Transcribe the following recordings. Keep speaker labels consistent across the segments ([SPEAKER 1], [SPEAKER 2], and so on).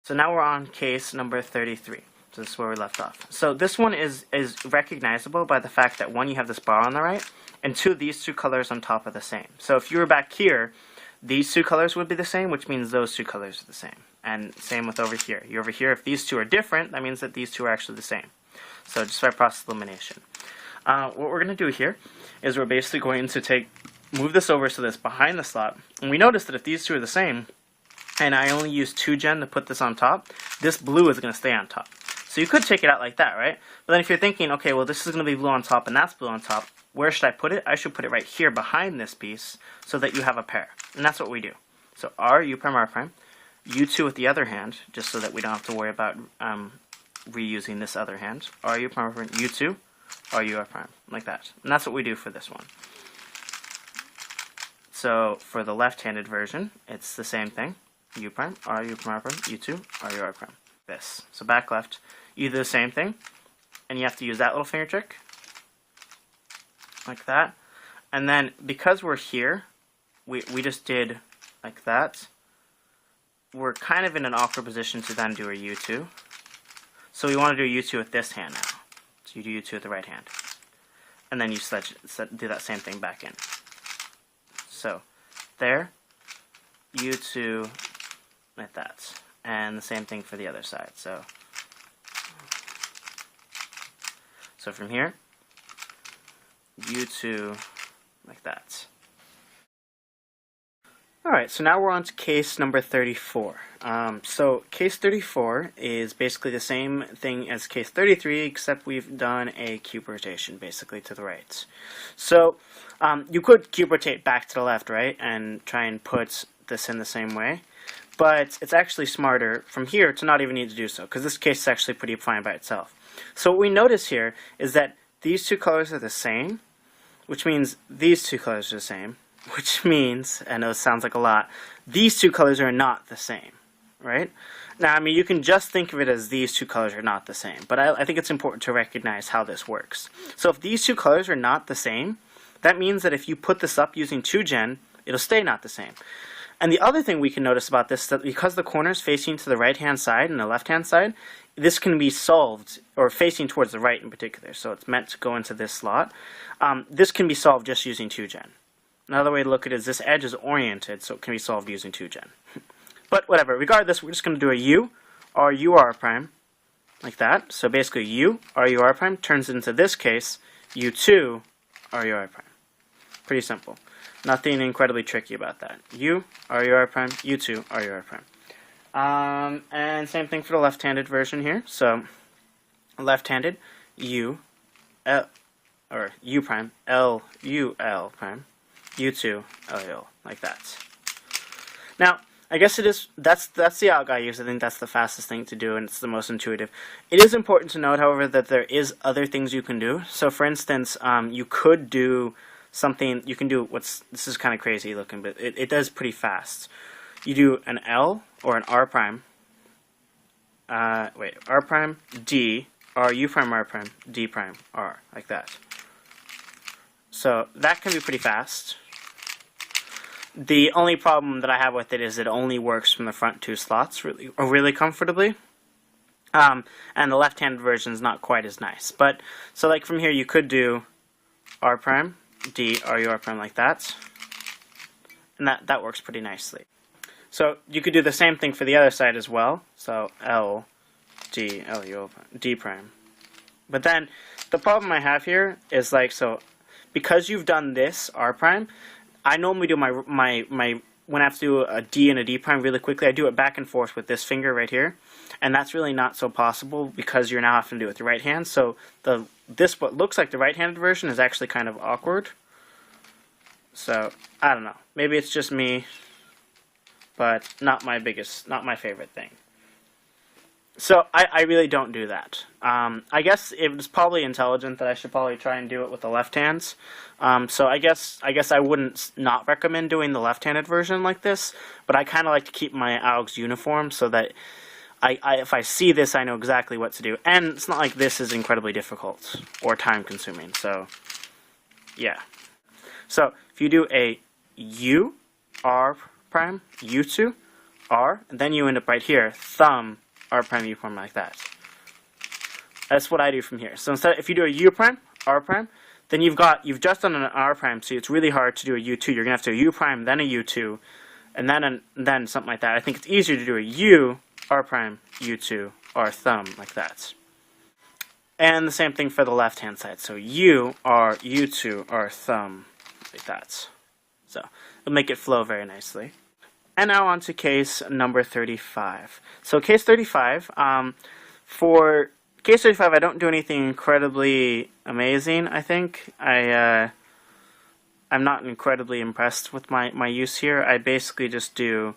[SPEAKER 1] So now we're on case number 33. So this is where we left off. So this one is recognizable by the fact that one, you have this bar on the right, and two, these two colors on top are the same. So if you were back here, these two colors would be the same, which means those two colors are the same. And same with over here. You're over here, if these two are different, that means that these two are actually the same. So just by process elimination. What we're going to do here is we're basically going to move this over so that's behind the slot. And we notice that if these two are the same, and I only use 2gen to put this on top, this blue is going to stay on top. So you could take it out like that, right? But then if you're thinking, okay, well this is going to be blue on top and that's blue on top, where should I put it? I should put it right here behind this piece so that you have a pair. And that's what we do. So R, U prime, R prime, U2 with the other hand, just so that we don't have to worry about reusing this other hand. R, U prime, R prime, U2, R, U, R prime, like that. And that's what we do for this one. So for the left-handed version, it's the same thing. U prime, R, U prime, R prime, U2, R, U, R prime. This. So back left, you do the same thing, and you have to use that little finger trick, like that. And then because we're here, we just did like that. We're kind of in an awkward position to then do a U2. So we want to do a U2 with this hand now. So you do U2 with the right hand. And then you do that same thing back in. So there, U2 like that. And the same thing for the other side. So from here, U2 like that. Alright, so now we're on to case number 34. So case 34 is basically the same thing as case 33, except we've done a cube rotation basically to the right. So you could cube rotate back to the left, right, and try and put this in the same way. But it's actually smarter from here to not even need to do so, because this case is actually pretty fine by itself. So what we notice here is that these two colors are the same, which means these two colors are the same, which means, I know it sounds like a lot, these two colors are not the same, right? Now, I mean, you can just think of it as these two colors are not the same, but I think it's important to recognize how this works. So if these two colors are not the same, that means that if you put this up using 2gen, it'll stay not the same. And the other thing we can notice about this is that because the corner is facing to the right-hand side and the left-hand side, this can be solved, or facing towards the right in particular, so it's meant to go into this slot. This can be solved just using 2gen. Another way to look at it is this edge is oriented, so it can be solved using 2gen. But whatever, regardless, we're just going to do a U, R, U, R prime, like that. So basically U, R, U, R prime turns into this case, U2, R, U, R prime. Pretty simple. Nothing incredibly tricky about that. U, R, U, R prime, U2, R, U, R prime. And same thing for the left-handed version here. So left-handed, U, L, or U prime, L, U, L prime, U2, L, L, like that. Now, I guess that's the alg I use. I think that's the fastest thing to do, and it's the most intuitive. It is important to note, however, that there is other things you can do. So for instance, you could do something, you can do this is kind of crazy looking, but it does pretty fast. You do an L or an R prime, R prime, D, R, U prime, R prime, D prime, R, like that. So that can be pretty fast. The only problem that I have with it is it only works from the front two slots really comfortably. And the left-handed version is not quite as nice. But so like from here you could do R prime, D, R, U, R prime like that. And that works pretty nicely. So you could do the same thing for the other side as well. So L, D, L, U, D prime. But then the problem I have here is like, so because you've done this R prime, I normally do my when I have to do a D and a D prime really quickly, I do it back and forth with this finger right here, and that's really not so possible because you're now having to do it with the right hand. So this what looks like the right-handed version is actually kind of awkward. So I don't know, maybe it's just me, but not my favorite thing. So I really don't do that. I guess it was probably intelligent that I should probably try and do it with the left hands. So I guess I wouldn't not recommend doing the left-handed version like this, but I kind of like to keep my algs uniform so that if I see this, I know exactly what to do. And it's not like this is incredibly difficult or time-consuming. So yeah. So if you do a U, R prime, U2, R, and then you end up right here, thumb, R prime, U prime, like that. That's what I do from here. So instead, if you do a U prime, R prime, then you've just done an R prime, so it's really hard to do a U2. You're gonna have to do a U prime, then a U2, and then something like that. I think it's easier to do a U, R prime, U2, R thumb, like that. And the same thing for the left-hand side. So U, R, U2, R thumb, like that. So it'll make it flow very nicely. And now on to case number 35. So case 35, for case 35, I don't do anything incredibly amazing, I think. I'm not incredibly impressed with my use here. I basically just do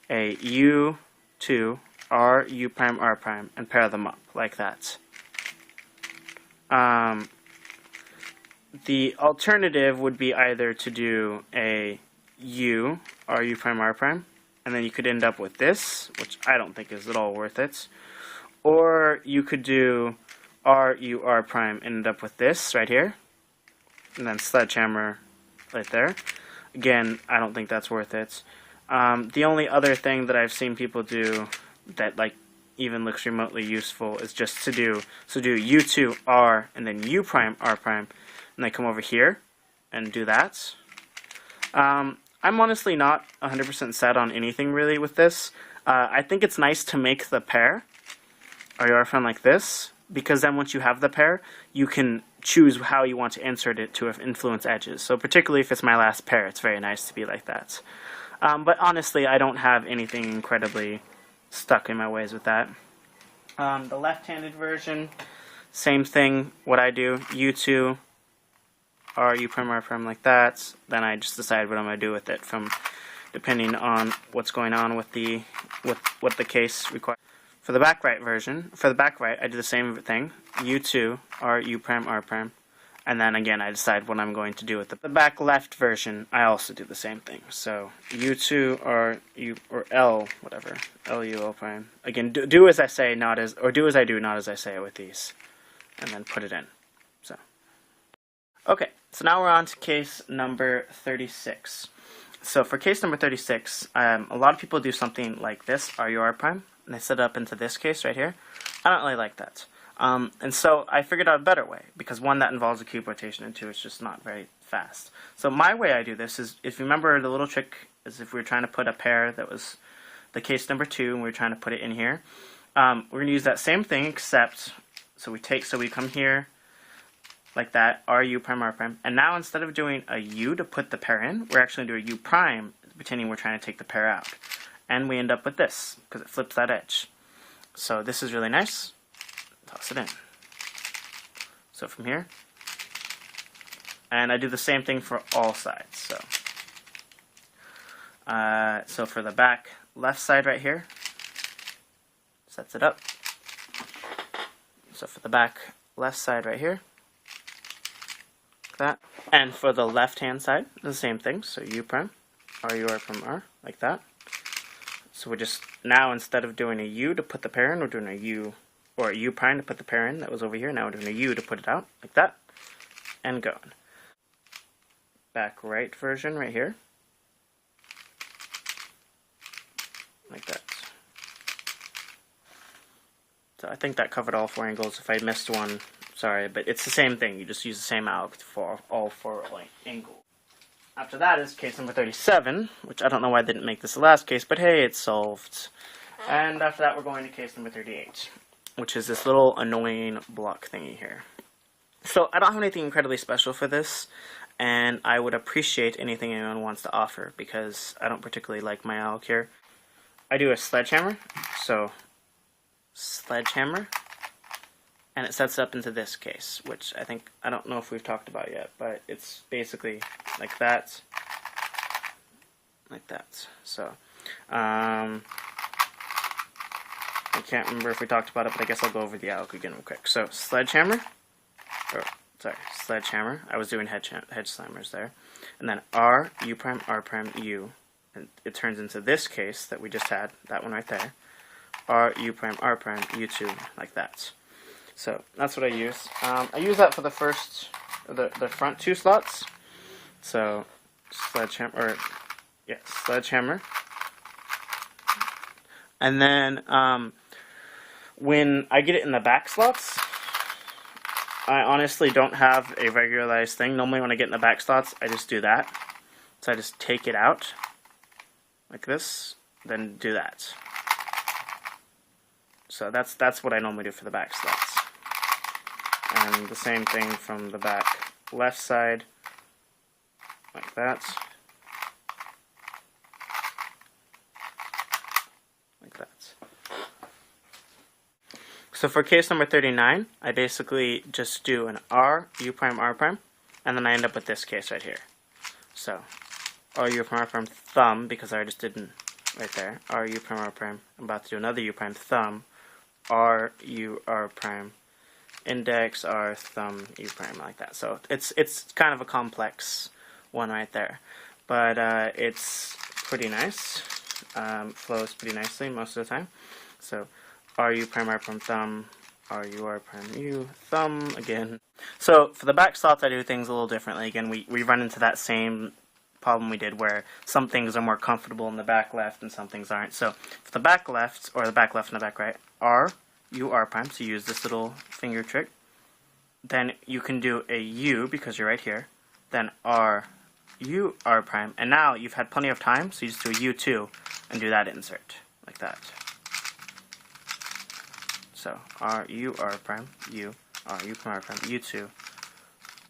[SPEAKER 1] a U2, R, U prime, R prime, and pair them up, like that. The alternative would be either to do a U, R, U prime, R prime, and then you could end up with this, which I don't think is at all worth it. Or you could do R, U, R prime, and end up with this right here, and then sledgehammer right there. Again, I don't think that's worth it. The only other thing that I've seen people do that even looks remotely useful is just to do U2, R, and then U prime, R prime, and then come over here and do that. I'm honestly not 100% set on anything really with this. I think it's nice to make the pair, R, U, R prime, like this, because then once you have the pair, you can choose how you want to insert it to influence edges. So particularly if it's my last pair, it's very nice to be like that. But honestly, I don't have anything incredibly stuck in my ways with that. The left-handed version, same thing. What I do, U2, R, U prime, R prime, like that. Then I just decide what I'm going to do with it depending on what's going on with what the case requires. For the back right version, I do the same thing, U2, R, U prime, R prime, and then again I decide what I'm going to do with it. The back left version, I also do the same thing. So U2, R, U, or L, whatever, L, U, L prime. Again, do as I say, do as I do, not as I say with these, and then put it in. So, okay, so now we're on to case number 36. So for case number 36, a lot of people do something like this, R, U, R prime, and they set it up into this case right here. I don't really like that. And so I figured out a better way, because one, that involves a cube rotation, and two, it's just not very fast. So my way I do this is, if you remember, the little trick is if we were trying to put a pair that was the case number 2, and we were trying to put it in here, we're going to use that same thing, except, so we come here, like that, R, U prime, R prime, and now instead of doing a U to put the pair in, we're actually doing a U prime, pretending we're trying to take the pair out. And we end up with this, because it flips that edge. So this is really nice. Toss it in. So from here, and I do the same thing for all sides. So for the back left side right here, sets it up. So for the back left side right here, like that. And for the left hand side, the same thing. So U prime, R, U, R prime, R, like that. So we're just, now instead of doing a U to put the pair in, we're doing a U, or a U prime to put the pair in, that was over here, now we're doing a U to put it out, like that, and going. Back right version right here, like that. So I think that covered all 4 angles. If I missed one, sorry, but it's the same thing, you just use the same alg for all 4 angles. After that is case number 37, which I don't know why I didn't make this the last case, but hey, it's solved. And after that, we're going to case number 38, which is this little annoying block thingy here. So I don't have anything incredibly special for this, and I would appreciate anything anyone wants to offer, because I don't particularly like my alg here. I do a sledgehammer, so sledgehammer, and it sets up into this case, which I don't know if we've talked about yet, but it's basically like that, like that. So, I can't remember if we talked about it, but I guess I'll go over the alg again real quick. So, sledgehammer, I was doing hedge slammers there, and then R, U prime, R prime, U, and it turns into this case that we just had, that one right there, R, U prime, R prime, U2, like that. So that's what I use. I use that for the front 2 slots. So sledgehammer, And then when I get it in the back slots, I honestly don't have a regularized thing. Normally when I get in the back slots, I just do that. So I just take it out like this, then do that. So that's what I normally do for the back slots. And the same thing from the back left side, like that. Like that. So for case number 39, I basically just do an R, U prime, R prime, and then I end up with this case right here. So R, U prime, R prime, thumb, because I just did right there. R, U prime, R prime. I'm about to do another U prime, thumb, R, U, R prime, index, R, thumb, U prime, like that. So it's kind of a complex one right there. But it's pretty nice. Flows pretty nicely most of the time. So R, U prime, R prime, thumb, R, U, R prime, U, thumb again. So for the back slots, I do things a little differently. Again, we run into that same problem we did where some things are more comfortable in the back left and some things aren't. So for the back left, or the back left and the back right, R, U, R prime, so you use this little finger trick. Then you can do a U because you're right here. Then R, U, R prime, and now you've had plenty of time, so you just do a U2 and do that insert, like that. So R, U, R prime, U, R, U prime, R prime, U2.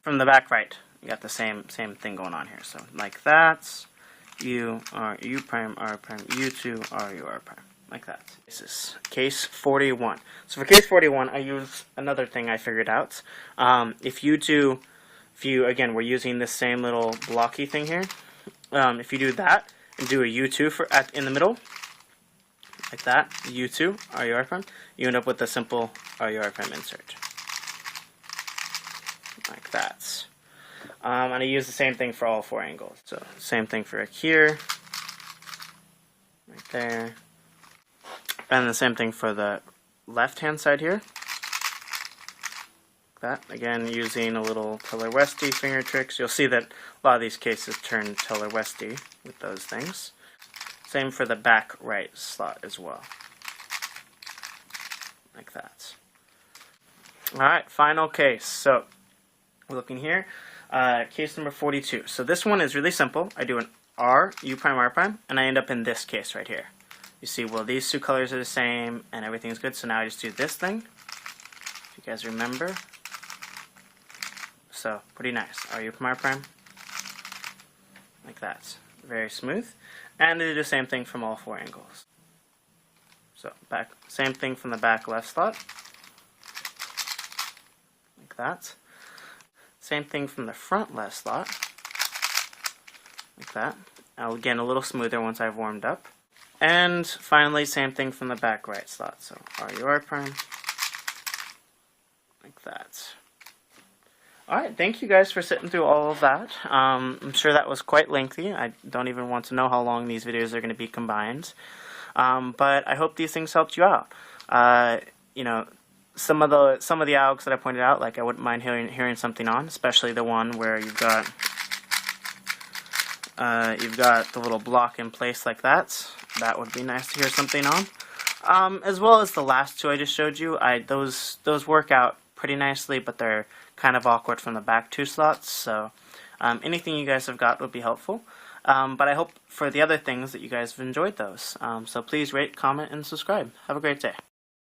[SPEAKER 1] From the back right, you got the same thing going on here. So like that, U, R, U prime, R prime, U2, R, U, R prime, like that. This is case 41. So for case 41, I use another thing I figured out. If you again, we're using this same little blocky thing here. If you do that and do a U2 in the middle, like that, U2, R, U, R prime, you end up with a simple R, U, R prime insert. Like that. And I use the same thing for all four angles. So same thing for here, right there, and the same thing for the left-hand side here. Like that. Again, using a little Teller-Westy finger tricks. You'll see that a lot of these cases turn Teller-Westy with those things. Same for the back right slot as well. Like that. Alright, final case. So, we're looking here. Case number 42. So this one is really simple. I do an R, U prime, R prime, and I end up in this case right here. You see, well, these two colors are the same, and everything's good, so now I just do this thing. If you guys remember. So, pretty nice. R, U prime, R prime. Like that. Very smooth. And I do the same thing from all four angles. So, back, same thing from the back left slot. Like that. Same thing from the front left slot. Like that. Again, a little smoother once I've warmed up. And finally, same thing from the back right slot. So, R, U, R prime. Like that. Alright, thank you guys for sitting through all of that. I'm sure that was quite lengthy. I don't even want to know how long these videos are going to be combined. But I hope these things helped you out. You know, some of the algs that I pointed out, like I wouldn't mind hearing something on, especially the one where you've got the little block in place like that. That would be nice to hear something on. As well as the last two I just showed you. Those work out pretty nicely, but they're kind of awkward from the back two slots, so anything you guys have got would be helpful. But I hope for the other things that you guys have enjoyed those. So please rate, comment, and subscribe. Have a great day.